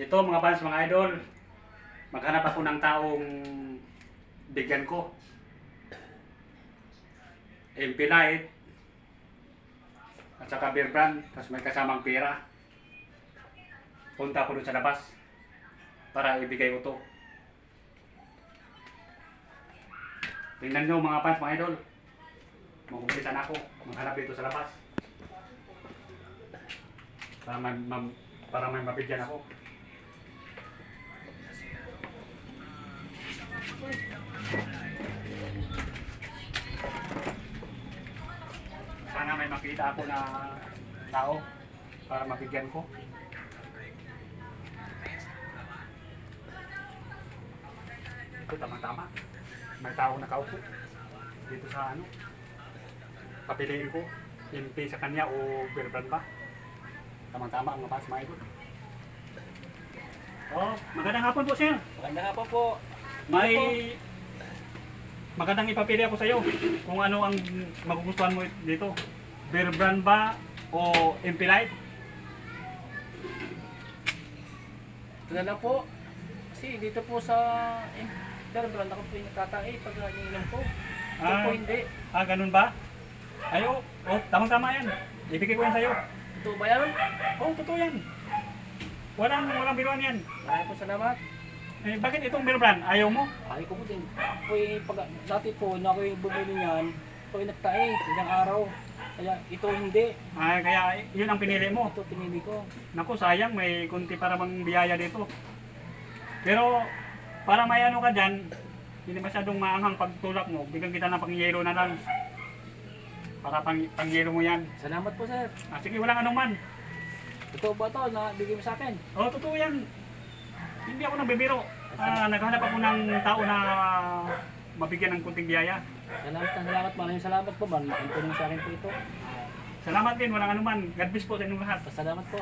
Ito mga fans, mga idol, maghanap ako ng taong bigyan ko. MP Light at saka beer brand, tapos may kasamang pera. Punta ako doon sa labas para ibigay ko to. Tingnan nyo mga fans, mga idol, magkumpisan ako, maghanap dito sa labas para may mabigyan ako. Sana may makita ako na tao para mabigyan ko. Ito tama-tama. May tao nakaupo dito sa ano. Papiliin ko MP sa kanya o beer brand ba. Tama-tama ang mga mga idol. Oh, magandang hapon po, sir. Magandang hapon po. May magandang ipapili ako sa iyo kung ano ang magugustuhan mo dito. Beer brand ba o MP Light? Ito na lang po. Kasi dito po sa beer brand ako po yung nagtatangi pag iniinom ko. Ito po hindi. Ganun ba? Ayo, oh, tamang-tama yan. Ibigay ko yan sa iyo. Ito ba yan? Oh, totoo yan. Walang biruan yan. Maraming po salamat. Eh, bakit itong beer brand? Ayaw mo? Ay ko po din. Ako dati po na ako yung bumili niyan. Ako yung nagtae ilang araw. Kaya ito hindi. Kaya yun ang pinili mo. Ito pinili ko. Naku, sayang, may kunti para bang biyaya dito. Pero, para may ano ka dyan, hindi masyadong maanghang pagtulak mo, bigyan kita ng pangyero na lang. Para pangyero mo yan. Salamat po sir. Sige, walang anuman. Ito ba ito na bigay mo sa akin? Oo, totoo yan. Hindi ako nagbibiro. Naghanap ako ng tao na mabigyan ng kunting biyaya. Salamat. Maraming salamat po. Malaking tulong sa akin po ito. Salamat din, walang anuman. God bless po sa inyong lahat. Salamat po.